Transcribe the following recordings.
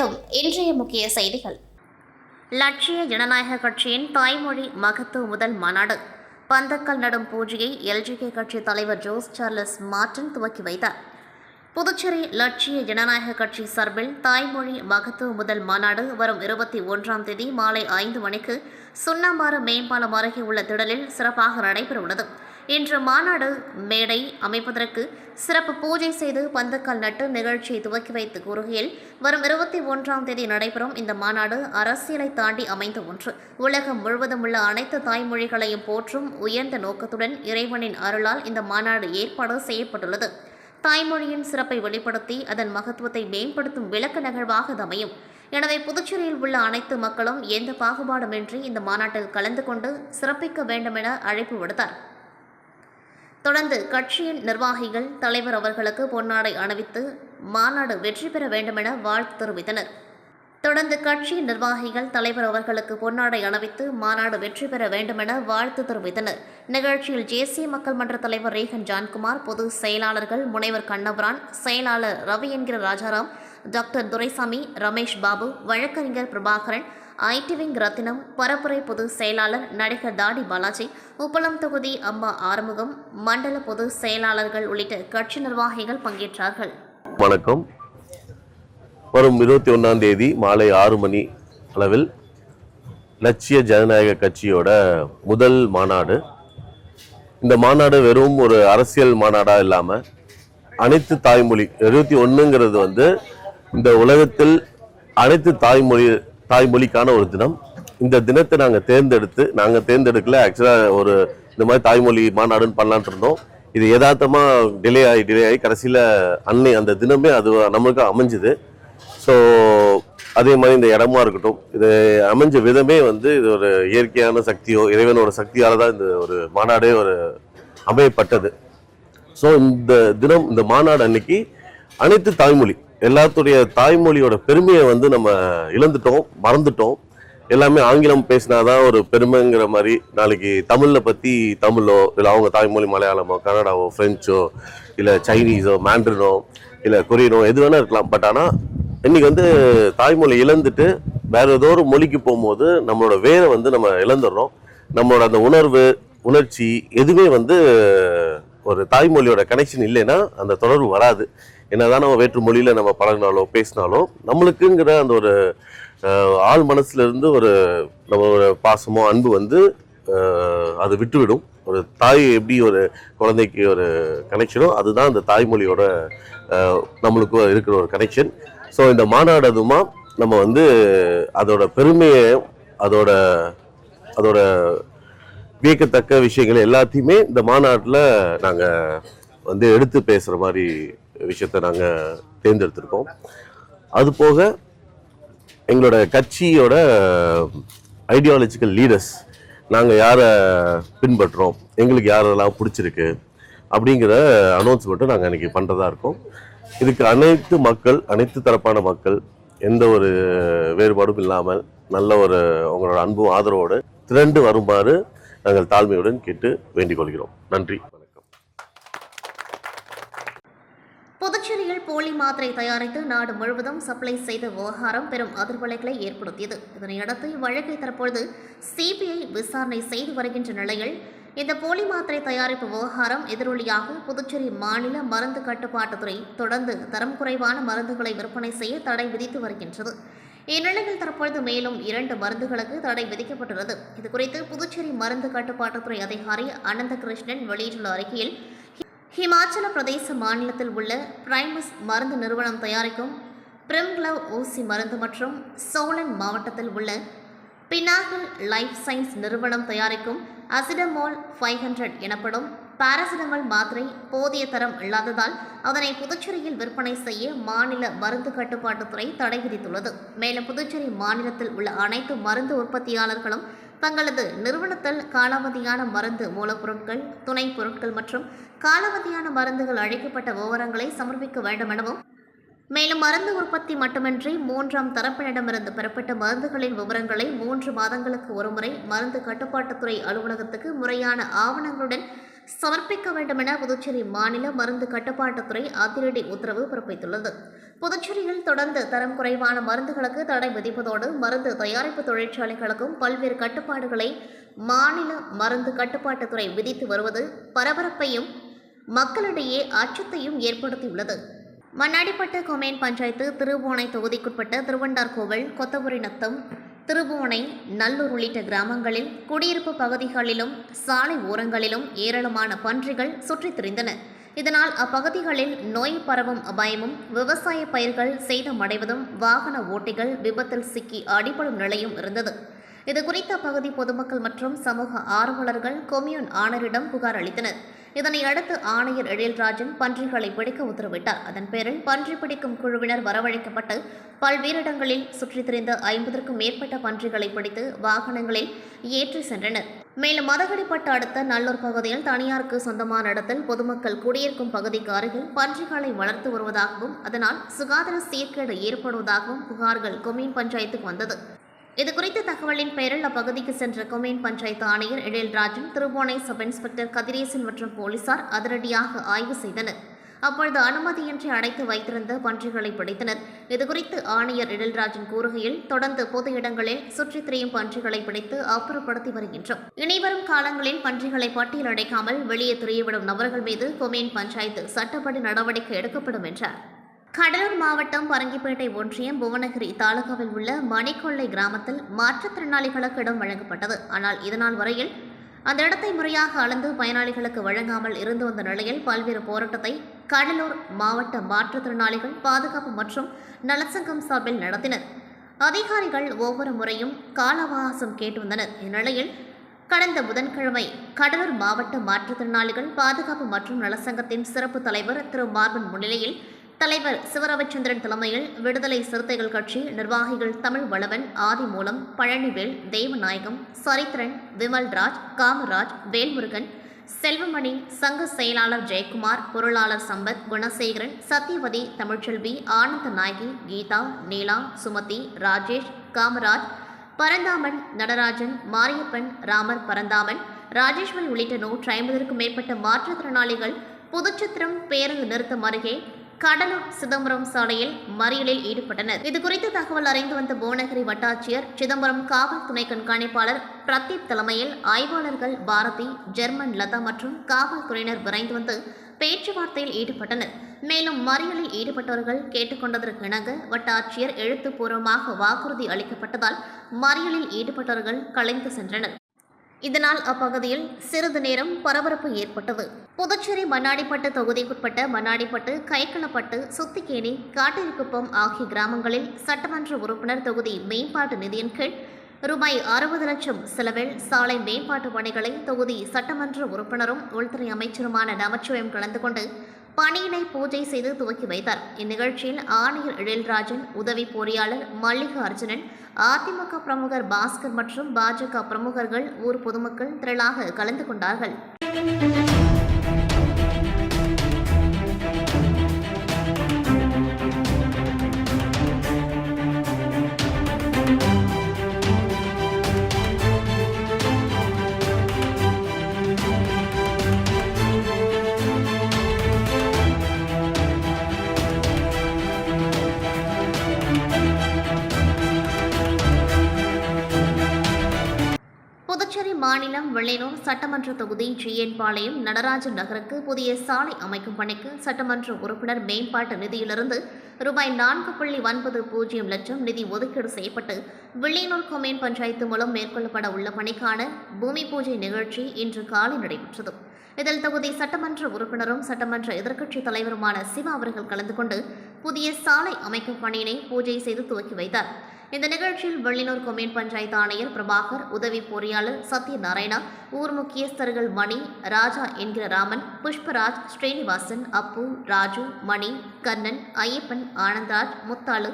வணக்கம். இன்றைய முக்கிய செய்திகள். லட்சிய ஜனநாயக கட்சியின் தாய்மொழி மகத்துவ முதல் மாநாடு. பந்தக்கல் நடும் பூஜையை எல்ஜிகே கட்சி தலைவர் ஜோஸ் சார்லஸ் மார்டின் துவக்கி வைத்தார். புதுச்சேரி லட்சிய ஜனநாயக கட்சி சார்பில் தாய்மொழி மகத்துவ முதல் மாநாடு வரும் 21ஆம் தேதி மாலை 5 மணிக்கு சுண்ணாம்பாறு மேம்பாலம் அருகே உள்ள திடலில் சிறப்பாக நடைபெறவுள்ளது. இன்று மாநாடு மேடை அமைப்பதற்கு சிறப்பு பூஜை செய்து பந்தக்கல் நட்டு நிகழ்ச்சியை துவக்கி வைத்து கூறுகையில், வரும் 21ஆம் தேதி நடைபெறும் இந்த மாநாடு அரசியலை தாண்டி அமைந்த ஒன்று. உலகம் முழுவதும் உள்ள அனைத்து தாய்மொழிகளையும் போற்றும் உயர்ந்த நோக்கத்துடன் இறைவனின் அருளால் இந்த மாநாடு ஏற்பாடு செய்யப்பட்டுள்ளது. தாய்மொழியின் சிறப்பை வெளிப்படுத்தி அதன் மகத்துவத்தை மேம்படுத்தும் விளக்க நிகழ்வாக அமையும். எனவே புதுச்சேரியில் உள்ள அனைத்து மக்களும் எந்த பாகுபாடுமின்றி இந்த மாநாட்டில் கலந்து கொண்டு சிறப்பிக்க வேண்டும் என அழைப்பு விடுத்தார். தொடர்ந்து கட்சியின் நிர்வாகிகள் தலைவர் அவர்களுக்கு பொன்னாடை அணிவித்து மாநாடு வெற்றி பெற வேண்டும் என வாழ்த்து தெரிவித்தனர். தொடர்ந்து கட்சியின் நிர்வாகிகள் தலைவர் அவர்களுக்கு பொன்னாடை அணிவித்து மாநாடு வெற்றி பெற வேண்டும் என வாழ்த்து தெரிவித்தனர். நிகழ்ச்சியில் ஜேசிய மக்கள் மன்ற தலைவர் ரேகன் ஜான்குமார், பொது செயலாளர்கள் முனைவர் கண்ணபுரான், செயலாளர் ரவி என்கிற ராஜாராம், டாக்டர் துரைசாமி, ரமேஷ் பாபு, வழக்கறிஞர் பிரபாகரன், ஐடிவிங் ரத்தினம், பரப்புரை பொது செயலாளர் நடிகர் தாடி பாலாஜி, உப்பளம் தொகுதி அம்மா ஆறுமுகம், மண்டல பொது செயலாளர்கள் உள்ளிட்ட கட்சி நிர்வாகிகள் பங்கேற்றார்கள். வணக்கம். வரும் 21ஆம் தேதி மாலை 6 மணி அளவில் லட்சிய ஜனநாயக கட்சியோட முதல் மாநாடு. இந்த மாநாடு வெறும் ஒரு அரசியல் மாநாடா இல்லாம அனைத்து தாய்மொழி 21ங்கிறது இந்த உலகத்தில் அனைத்து தாய்மொழிக்கான ஒரு தினம். இந்த தினத்தை நாங்கள் தேர்ந்தெடுக்கல. ஆக்சுவலாக ஒரு இந்த மாதிரி தாய்மொழி மாநாடுன்னு பண்ணலான்ட்டு இருந்தோம். இது யதார்த்தமாக டிலே ஆகி கடைசியில் அந்த தினமே அது நம்மளுக்கு அமைஞ்சுது. ஸோ அதே மாதிரி இந்த இடமா இருக்கட்டும், இது அமைஞ்ச விதமே இது ஒரு இயற்கையான சக்தியோ இறைவனோட சக்தியால் தான் இந்த ஒரு மாநாடே ஒரு அமையப்பட்டது. ஸோ இந்த தினம், இந்த மாநாடு அன்னைக்கு அனைத்து தாய்மொழி, எல்லாத்துடைய தாய்மொழியோட பெருமையை நம்ம இழந்துட்டோம், மறந்துட்டோம். எல்லாமே ஆங்கிலம் பேசினாதான் ஒரு பெருமைங்கிற மாதிரி. நாளைக்கு தமிழோ இல்லை அவங்க தாய்மொழி மலையாளமோ கன்னடாவோ ஃப்ரெஞ்சோ இல்லை சைனீஸோ மேண்ட்ரினோ இல்லை கொரியனோ எது வேணா இருக்கலாம். பட் ஆனால் இன்னைக்கு தாய்மொழி இழந்துட்டு வேற ஏதோ ஒரு மொழிக்கு போகும்போது நம்மளோட வேரை நம்ம இழந்துடுறோம். நம்மளோட அந்த உணர்ச்சி எதுவுமே ஒரு தாய்மொழியோட கனெக்ஷன் இல்லைன்னா அந்த தொடர்பு வராது. என்னதான் நம்ம வேற்று மொழியில நம்ம பழகினாலோ பேசினாலோ நம்மளுக்குங்கிற அந்த ஒரு ஆள் மனசுல இருந்து நம்மளோட பாசமோ அன்பு அது விட்டுவிடும். ஒரு தாய் எப்படி ஒரு குழந்தைக்கு ஒரு கனெக்ஷனோ அதுதான் அந்த தாய்மொழியோட நம்மளுக்கு இருக்கிற ஒரு கனெக்ஷன். ஸோ இந்த மாநாடு அதுமா நம்ம அதோட பெருமையை அதோட வியக்கத்தக்க விஷயங்கள் எல்லாத்தையுமே இந்த மாநாட்டில் நாங்கள் எடுத்து பேசுகிற மாதிரி விஷயத்தை நாங்கள் தேர்ந்தெடுத்திருக்கோம். அது போக எங்களோட கட்சியோட ஐடியாலஜிக்கல் லீடர்ஸ், நாங்கள் யாரை பின்பற்றுறோம், எங்களுக்கு யாரெல்லாம் பிடிச்சிருக்கு அப்படிங்கிற அனௌன்ஸ்மெண்ட்டும் நாங்கள் அன்றைக்கி பண்ணுறதா இருக்கோம். இதுக்கு அனைத்து தரப்பான மக்கள் எந்த ஒரு வேறுபாடும் இல்லாமல் நல்ல ஒரு உங்களோட அன்பும் ஆதரவோடு திரண்டு வருமாறு நாங்கள் தாழ்மையுடன் கேட்டு வேண்டிக் கொள்கிறோம். நன்றி, வணக்கம். புதுச்சேரியில் போலி மாத்திரை தயாரித்து நாடு முழுவதும் சப்ளை செய்த விவகாரம் பெரும் அதிர்வலைகளை ஏற்படுத்தியது. இதனையடுத்து இவ்வழக்கை தற்பொழுது சிபிஐ விசாரணை செய்து வருகின்ற நிலையில் இந்த போலி மாத்திரை தயாரிப்பு விவகாரம் எதிரொலியாக புதுச்சேரி மாநில மருந்து கட்டுப்பாட்டுத்துறை தொடர்ந்து தரம் குறைவான மருந்துகளை விற்பனை செய்ய தடை விதித்து வருகின்றது. இந்நிலையில் தற்பொழுது மேலும் 2 மருந்துகளுக்கு தடை விதிக்கப்பட்டுள்ளது. இதுகுறித்து புதுச்சேரி மருந்து கட்டுப்பாட்டுத்துறை அதிகாரி அனந்த கிருஷ்ணன் வெளியிட்டுள்ள அறிக்கையில், ஹிமாச்சல பிரதேச மாநிலத்தில் உள்ள பிரைமஸ் மருந்து நிறுவனம் தயாரிக்கும் பிரிம்க்ளவ் ஊசி மருந்து மற்றும் சோலன் மாவட்டத்தில் உள்ள பினாகில் லைஃப் சயின்ஸ் நிறுவனம் தயாரிக்கும் அசிடமோல் 500 எனப்படும் பாராசிட்டமால் மாத்திரை போதிய தரம் இல்லாததால் அதனை புதுச்சேரியில் விற்பனை செய்ய மாநில மருந்து கட்டுப்பாட்டுத்துறை தடை விதித்துள்ளது. மேலும் புதுச்சேரி மாநிலத்தில் உள்ள அனைத்து மருந்து உற்பத்தியாளர்களும் தங்களது நிறுவனத்தில் காலாவதியான மருந்து மூலப்பொருட்கள், துணை பொருட்கள் மற்றும் காலாவதியான மருந்துகள் அழிக்கப்பட்ட விவரங்களை சமர்ப்பிக்க வேண்டும் எனவும், மேலும் மருந்து உற்பத்தி மட்டுமின்றி 3ஆம் தரப்பினரிடமிருந்து பெறப்பட்ட மருந்துகளின் விவரங்களை 3 மாதங்களுக்கு ஒருமுறை மருந்து கட்டுப்பாட்டுத்துறை அலுவலகத்துக்கு முறையான ஆவணங்களுடன் சமர்ப்பிக்க வேண்டும் என புதுச்சேரி மாநில மருந்து கட்டுப்பாட்டுத்துறை அதிரடி உத்தரவு பிறப்பித்துள்ளது. புதுச்சேரியில் தொடர்ந்து தரம் குறைவான மருந்துகளுக்கு தடை விதிப்பதோடு மருந்து தயாரிப்பு தொழிற்சாலைகளுக்கும் பல்வேறு கட்டுப்பாடுகளை மாநில மருந்து கட்டுப்பாட்டுத்துறை விதித்து வருவது பரபரப்பையும் மக்களிடையே அச்சத்தையும் ஏற்படுத்தியுள்ளது. மண்ணாடிப்பட்டு கொமேன் பஞ்சாயத்து திருபுவனை தொகுதிக்குட்பட்ட திருவண்டார்கோவில், கொத்தபுரிநத்தம், திருபுவனை, நல்லூர் உள்ளிட்ட கிராமங்களில் குடியிருப்பு பகுதிகளிலும் சாலை ஓரங்களிலும் ஏராளமான பன்றிகள் சுற்றித் திரிந்தன. இதனால் அப்பகுதிகளில் நோய் பரவும் அபாயமும், விவசாய பயிர்கள் சேதமடைவதும், வாகன ஓட்டிகள் விபத்தில் சிக்கி அடிபடும் நிலையும் இருந்தது. இதுகுறித்த அப்பகுதி பொதுமக்கள் மற்றும் சமூக ஆர்வலர்கள் கொம்யூன் ஆணையரிடம் புகார் அளித்தனர். இதனை அடுத்து ஆணையர் எழில்ராஜன் பன்றிகளை பிடிக்க உத்தரவிட்டார். அதன் பேரில் பன்றி பிடிக்கும் குழுவினர் வரவழைக்கப்பட்டு பல்வேறு இடங்களில் சுற்றித் திரிந்த 50க்கும் மேற்பட்ட பன்றிகளை பிடித்து வாகனங்களில் ஏற்றி சென்றனர். மேலும் மதகடிப்பட்டு அடுத்த நல்லூர் பகுதியில் தனியாருக்கு சொந்தமான இடத்தில் பொதுமக்கள் குடியிருக்கும் பகுதிக்கு அருகில் பன்றிகளை வளர்த்து வருவதாகவும் அதனால் சுகாதார சீர்கேடு ஏற்படுவதாகவும் புகார்கள் கொம்யூன் பஞ்சாயத்துக்கு வந்தது. இதுகுறித்த தகவலின் பெயரில் அப்பகுதிக்கு சென்ற கொம்யூன் பஞ்சாயத்து ஆணையர் எழில்ராஜன், திருபுவனை சப் இன்ஸ்பெக்டர் கதிரேசன் மற்றும் போலீசார் அதிரடியாக ஆய்வு செய்தனர். அப்பொழுது அனுமதியின்றி அடைத்து வைத்திருந்த பன்றிகளை பிடித்தனர். இதுகுறித்து ஆணையர் எழில்ராஜன் கூறுகையில், தொடர்ந்து பொது இடங்களில் சுற்றித் திரியும் பன்றிகளை பிடித்து அப்புறப்படுத்தி வருகின்றோம். இனிவரும் காலங்களில் பன்றிகளை பட்டியல் அடைக்காமல் வெளியே திரியவிடும் நபர்கள் மீது கொம்யூன் பஞ்சாயத்து சட்டப்படி நடவடிக்கை எடுக்கப்படும் என்றார். கடலூர் மாவட்டம் பரங்கிப்பேட்டை ஒன்றியம் புவனகிரி தாலுகாவில் உள்ள மணிக்கொள்ளை கிராமத்தில் மாற்றுத்திறனாளிகளுக்கு இடம் வழங்கப்பட்டது. ஆனால் இதனால் வரையில் அந்த இடத்தை முறையாக அளந்து பயனாளிகளுக்கு வழங்காமல் இருந்து வந்த நிலையில் பல்வேறு போராட்டத்தை கடலூர் மாவட்ட மாற்றுத்திறனாளிகள் பாதுகாப்பு மற்றும் நலச்சங்கம் சார்பில் நடத்தினர். அதிகாரிகள் ஒவ்வொரு முறையும் கால அவகாசம் கேட்டு வந்தனர். இந்நிலையில் கடந்த புதன்கிழமை கடலூர் மாவட்ட மாற்றுத்திறனாளிகள் பாதுகாப்பு மற்றும் நலச்சங்கத்தின் சிறப்பு தலைவர் திரு மார்பன் முன்னிலையில் தலைவர் சிவரவிச்சந்திரன் தலைமையில் விடுதலை சிறுத்தைகள் கட்சி நிர்வாகிகள் தமிழ் வளவன், ஆதிமூலம், பழனிவேல், தேவநாயகம், சரித்திரன், விமல்ராஜ், காமராஜ், வேல்முருகன், செல்வமணி, சங்க செயலாளர் ஜெயக்குமார், பொருளாளர் சம்பத், குணசேகரன், சத்யவதி, தமிழ்ச்செல்வி, ஆனந்த நாயகி, கீதா, நீலா, சுமதி, ராஜேஷ், காமராஜ், பரந்தாமன், நடராஜன், மாரியப்பன், ராமர், பரந்தாமன், ராஜேஸ்வரி உள்ளிட்ட 150க்கும் மேற்பட்ட மாற்றுத்திறனாளிகள் புதுச்சத்திரம் பேருந்து நிறுத்தம் அருகே கடலூர் சிதம்பரம் சாலையில் மறியலில் ஈடுபட்டனர். இதுகுறித்து தகவல் அறிந்து வந்த புவனகிரி வட்டாட்சியர், சிதம்பரம் காவல் துணை கண்காணிப்பாளர் பிரதீப் தலைமையில் ஆய்வாளர்கள் பாரதி, ஜெர்மன், லதா மற்றும் காவல்துறையினர் விரைந்து வந்து பேச்சுவார்த்தையில் ஈடுபட்டனர். மேலும் மறியலில் ஈடுபட்டவர்கள் கேட்டுக்கொண்டதற்கு இணங்க வட்டாட்சியர் எழுத்துப்பூர்வமாக வாக்குறுதி அளிக்கப்பட்டதால் மறியலில் ஈடுபட்டவர்கள் கலைந்து சென்றனர். இதனால் அப்பகுதியில் சிறிது நேரம் பரபரப்பு ஏற்பட்டது. புதுச்சேரி மண்ணாடிப்பட்டு தொகுதிக்குட்பட்ட மண்ணாடிப்பட்டு, கைக்கலப்பட்டு, சுத்திக்கேணி, காட்டிரிக்குப்பம் ஆகிய கிராமங்களில் சட்டமன்ற உறுப்பினர் தொகுதி மேம்பாட்டு நிதியின் கீழ் ரூபாய் 60 லட்சம் செலவில் சாலை மேம்பாட்டு பணிகளை தொகுதி சட்டமன்ற உறுப்பினரும் உள்துறை அமைச்சருமான நமச்சிவாயம் கலந்து கொண்டு பணியினை பூஜை செய்து துவக்கி வைத்தார். இந்நிகழ்ச்சியில் ஆணையர் எழில்ராஜன், உதவி பொறியாளர் மல்லிகா அர்ஜுனன், அதிமுக பிரமுகர் பாஸ்கர் மற்றும் பாஜக பிரமுகர்கள், ஊர் பொதுமக்கள் திரளாக கலந்து கொண்டார்கள். புதுச்சேரி மாநிலம் வெள்ளையனூர் சட்டமன்ற தொகுதி ஜிஎன் பாளையம் நடராஜன் நகருக்கு புதிய சாலை அமைக்கும் பணிக்கு சட்டமன்ற உறுப்பினர் மேம்பாட்டு நிதியிலிருந்து ரூபாய் 4.90 லட்சம் நிதி ஒதுக்கீடு செய்யப்பட்டு வெள்ளையனூர் கொம்யூன் பஞ்சாயத்து மூலம் மேற்கொள்ளப்பட உள்ள பணிக்கான பூமி பூஜை நிகழ்ச்சி இன்று காலை நடைபெற்றது. இதில் தொகுதி சட்டமன்ற உறுப்பினரும் சட்டமன்ற எதிர்க்கட்சித் தலைவருமான சிவா அவர்கள் கலந்து கொண்டு புதிய சாலை அமைக்கும் பணியினை பூஜை செய்து துவக்கி வைத்தார். இந்த நிகழ்ச்சியில் வெள்ளையனூர் கொம்யூன் பஞ்சாயத்து ஆணையர் பிரபாகர், உதவி பொறியாளர் சத்யநாராயணா, ஊர் முக்கியஸ்தர்கள் மணி, ராஜா என்கிற ராமன், புஷ்பராஜ், ஸ்ரீனிவாசன், அப்பு, ராஜு, மணி, கண்ணன், ஐயப்பன், ஆனந்தராஜ், முத்தாளு,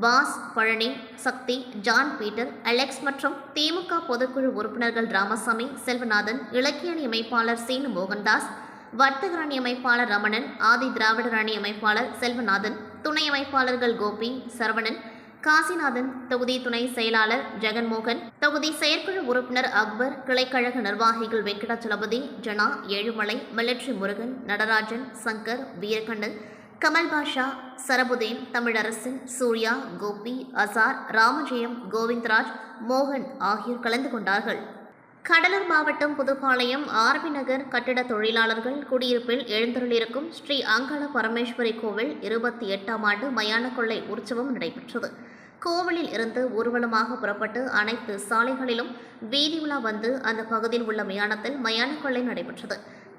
பாஸ், பழனி, சக்தி, ஜான் பீட்டர், அலெக்ஸ் மற்றும் திமுக பொதுக்குழு உறுப்பினர்கள் ராமசாமி, செல்வநாதன், இலக்கிய அணி அமைப்பாளர் சீனு மோகன்தாஸ், வர்த்தக அணி அமைப்பாளர் ரமணன், ஆதி திராவிடர் அணி அமைப்பாளர் செல்வநாதன், துணை அமைப்பாளர்கள் கோபி, சரவணன், காசிநாதன், தொகுதி துணை செயலாளர் ஜெகன்மோகன், தொகுதி செயற்குழு உறுப்பினர் அக்பர், கிளைக்கழக நிர்வாகிகள் வெங்கடாச்சலபதி, ஜனா, ஏழுமலை, மிலிட்ரி முருகன், நடராஜன், சங்கர், வீரகண்ணன், கமல் பாஷா, சரபுதேன், தமிழரசன், சூர்யா, கோபி, அசார், ராமஜெயம், கோவிந்தராஜ், மோகன் ஆகியோர் கலந்து கொண்டார்கள். கடலூர் மாவட்டம் புதுப்பாளையம் ஆர்பி நகர் கட்டிட தொழிலாளர்கள் குடியிருப்பில் எழுந்தருளிருக்கும் ஸ்ரீ அங்காள பரமேஸ்வரி கோவில் 28ஆம் ஆண்டு மயான கொள்ளை உற்சவம் நடைபெற்றது. கோவிலில் இருந்து ஊர்வலமாக புறப்பட்டு அனைத்து சாலைகளிலும் வீதி உலா வந்து அந்த பகுதியில் உள்ள மயானத்தில் மயான கொள்ளை நடைபெற்றது.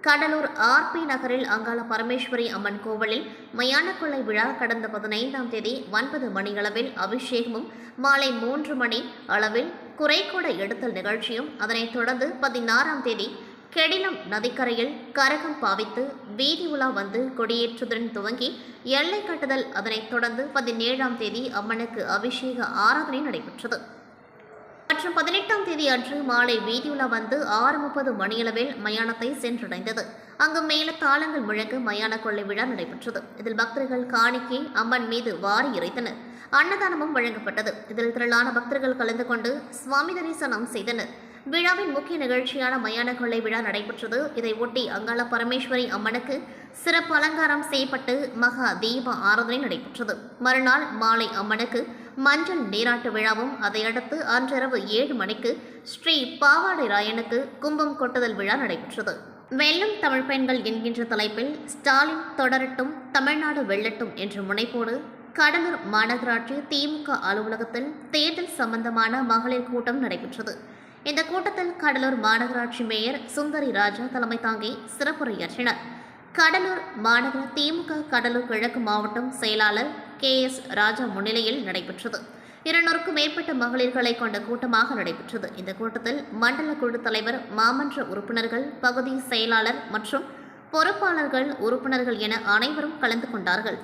கடலூர் ஆர்பி நகரில் அங்காள பரமேஸ்வரி அம்மன் கோவிலில் மயான கொள்ளை விழா கடந்த 15ஆம் தேதி 9 மணியளவில் அபிஷேகமும், மாலை 3 மணி அளவில் குறைகூட எடுத்தல் நிகழ்ச்சியும், அதனைத் தொடர்ந்து 16ஆம் தேதி கெடிலம் நதிக்கரையில் கரகம் பாவித்து வீதி உலா வந்து கொடியேற்றுடன் துவங்கி எல்லை கட்டுதல், அதனைத் தொடர்ந்து 17ஆம் தேதி அம்மனுக்கு அபிஷேக ஆராதனை நடைபெற்றது. மற்றும் 18ஆம் தேதி அன்று மாலை வீதியுலா வந்து 6:30 மணியளவில் மயானத்தை சென்றடைந்தது. அங்கு மேல தாளங்கள் முழங்க மயான கொள்ளை விழா நடைபெற்றது. இதில் பக்தர்கள் காணிக்கை அம்மன் மீது வாரி இறைத்தனர். அன்னதானமும் வழங்கப்பட்டது. இதில் திரளான பக்தர்கள் கலந்து கொண்டு சுவாமி தரிசனம் செய்தனர். விழாவின் முக்கிய நிகழ்ச்சியான மயான கொள்ளை விழா நடைபெற்றது. இதை ஒட்டி அங்காள பரமேஸ்வரி அம்மனுக்கு சிறப்பு அலங்காரம் செய்யப்பட்டு மகா தீப ஆராதனை நடைபெற்றது. மறுநாள் மாலை அம்மனுக்கு மஞ்சள் நீராட்டு விழாவும், அதையடுத்து அன்றிரவு 7 மணிக்கு ஸ்ரீ பாவாடை ராயனுக்கு கும்பம் கொட்டுதல் விழா நடைபெற்றது. வெல்லும் தமிழ் பெண்கள் என்கின்ற தலைப்பில் ஸ்டாலின் தொடரட்டும், தமிழ்நாடு வெல்லட்டும் என்ற முனைப்போடு கடலூர் மாநகராட்சி திமுக அலுவலகத்தில் தேர்தல் சம்பந்தமான மகளிர் கூட்டம் நடைபெற்றது. இந்த கூட்டத்தில் கடலூர் மாநகராட்சி மேயர் சுந்தரி ராஜா தலைமை தாங்கி சிறப்புரையாற்றினார். கடலூர் மாநகர திமுக கடலூர் கிழக்கு மாவட்டம் செயலாளர் KS ராஜா முன்னிலையில் நடைபெற்றது. 200க்கும் மேற்பட்ட மகளிர்களை கொண்ட கூட்டமாக நடைபெற்றது. இந்த கூட்டத்தில் மண்டல குழு தலைவர், மாமன்ற உறுப்பினர்கள், பகுதி செயலாளர் மற்றும் பொறுப்பாளர்கள், உறுப்பினர்கள் என அனைவரும் கலந்து கொண்டார்கள்.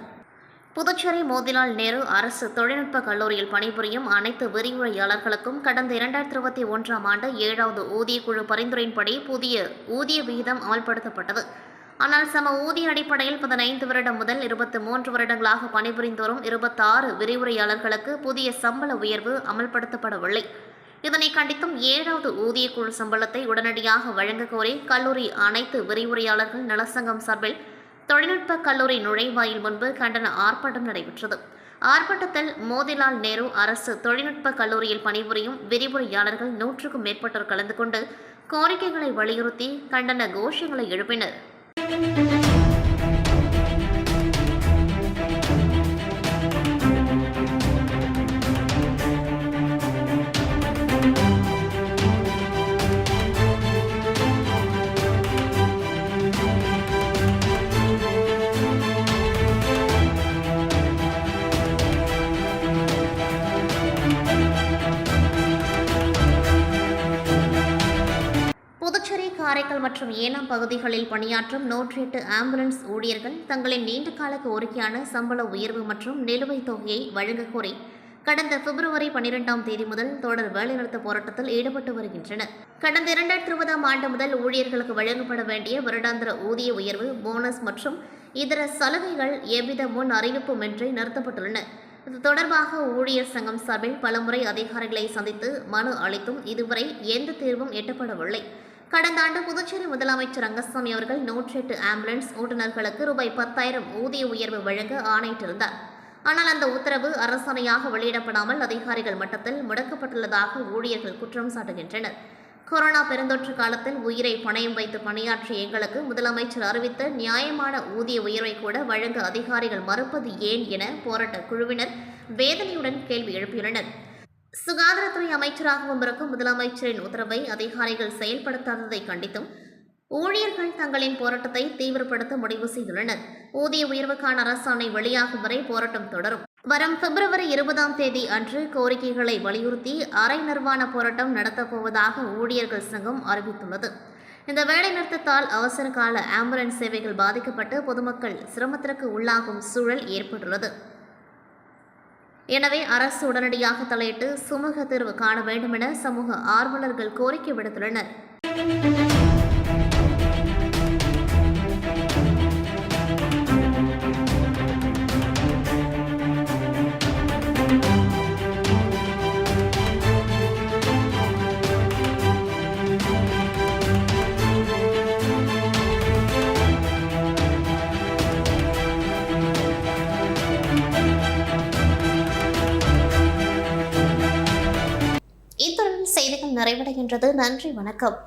புதுச்சேரி மோதிலால் நேரு அரசு தொழில்நுட்ப கல்லூரியில் பணிபுரியும் அனைத்து விரிவுரையாளர்களுக்கும் கடந்த 2021ஆம் ஆண்டு 7வது ஊதியக்குழு பரிந்துரையின்படி புதிய ஊதிய விகிதம் அமல்படுத்தப்பட்டது. ஆனால் சம ஊதிய அடிப்படையில் 15 வருடம் முதல் 23 வருடங்களாக பணிபுரிந்து வரும் 26 விரிவுரையாளர்களுக்கு புதிய சம்பள உயர்வு அமல்படுத்தப்படவில்லை. இதனை கண்டித்தும் 7வது ஊதியக்குழு சம்பளத்தை உடனடியாக வழங்க கோரி கல்லூரி அனைத்து விரிவுரையாளர்கள் நலசங்கம் சார்பில் தொழில்நுட்ப கல்லூரி நுழைவாயில் முன்பு கண்டன ஆர்ப்பாட்டம் நடைபெற்றது. ஆர்ப்பாட்டத்தில் மோதிலால் நேரு அரசு தொழில்நுட்ப கல்லூரியில் பணிபுரியும் விரிவுரையாளர்கள் 100க்கும் மேற்பட்டோர் கலந்து கொண்டு கோரிக்கைகளை வலியுறுத்தி கண்டன கோஷங்களை எழுப்பினர். புதுச்சேரி, காரைக்கால் மற்றும் ஏனாம் பகுதிகளில் பணியாற்றும் 108 ஆம்புலன்ஸ் ஊழியர்கள் தங்களின் நீண்டகால கோரிக்கையான சம்பள உயர்வு மற்றும் நிலுவைத் தொகையை வழங்கக் கோரி கடந்த பிப்ரவரி 12ஆம் தேதி முதல் தொடர் வேலைநிறுத்த போராட்டத்தில் ஈடுபட்டு வருகின்றனர். கடந்த 2020ஆம் ஆண்டு முதல் ஊழியர்களுக்கு வழங்கப்பட வேண்டிய வருடாந்திர ஊதிய உயர்வு, போனஸ் மற்றும் இதர சலுகைகள் எவ்வித முன் அறிவிப்புமின்றி நிறுத்தப்பட்டுள்ளன. இது தொடர்பாக ஊழியர் சங்கம் சார்பில் பலமுறை அதிகாரிகளை சந்தித்து மனு அளித்தும் இதுவரை எந்த தீர்வும் எட்டப்படவில்லை. கடந்த ஆண்டு புதுச்சேரி முதலமைச்சர் ரங்கசாமி அவர்கள் 108 ஆம்புலன்ஸ் ஓட்டுநர்களுக்கு ரூபாய் 10,000 ஊதிய உயர்வு வழங்க ஆணையிட்டிருந்தார். ஆனால் அந்த உத்தரவு அரசாணையாக வெளியிடப்படாமல் அதிகாரிகள் மட்டத்தில் முடக்கப்பட்டுள்ளதாக ஊழியர்கள் குற்றம் சாட்டுகின்றனர். கொரோனா பெருந்தொற்று காலத்தில் உயிரை பணயம் வைத்து பணியாற்றிய எங்களுக்கு முதலமைச்சர் அறிவித்த நியாயமான ஊதிய உயர்வை கூட வழங்க அதிகாரிகள் மறுப்பது ஏன் என போராட்ட குழுவினர் வேதனையுடன் கேள்வி எழுப்பியுள்ளனர். சுகாதாரத்துறை அமைச்சராகவும் இருக்கும் முதலமைச்சரின் உத்தரவை அதிகாரிகள் செயல்படுத்தாததை கண்டித்தும் ஊழியர்கள் தங்களின் போராட்டத்தை தீவிரப்படுத்த முடிவு செய்துள்ளனர். ஊதிய உயர்வுக்கான அரசாணை வெளியாகும் வரை போராட்டம் தொடரும். வரும் பிப்ரவரி 20ஆம் தேதி அன்று கோரிக்கைகளை வலியுறுத்தி அரை நிர்வாண போராட்டம் நடத்தப்போவதாக ஊழியர்கள் சங்கம் அறிவித்துள்ளது. இந்த வேலைநிறுத்தத்தால் அவசர கால ஆம்புலன்ஸ் சேவைகள் பாதிக்கப்பட்டு பொதுமக்கள் சிரமத்திற்கு உள்ளாகும் சூழல் ஏற்பட்டுள்ளது. எனவே அரசு உடனடியாக தலையிட்டு சுமூக தீர்வு காண வேண்டும் என சமூக ஆர்வலர்கள் கோரிக்கை விடுத்துள்ளனர். இத்துடன் செய்திகள் நிறைவடைகின்றது. நன்றி, வணக்கம்.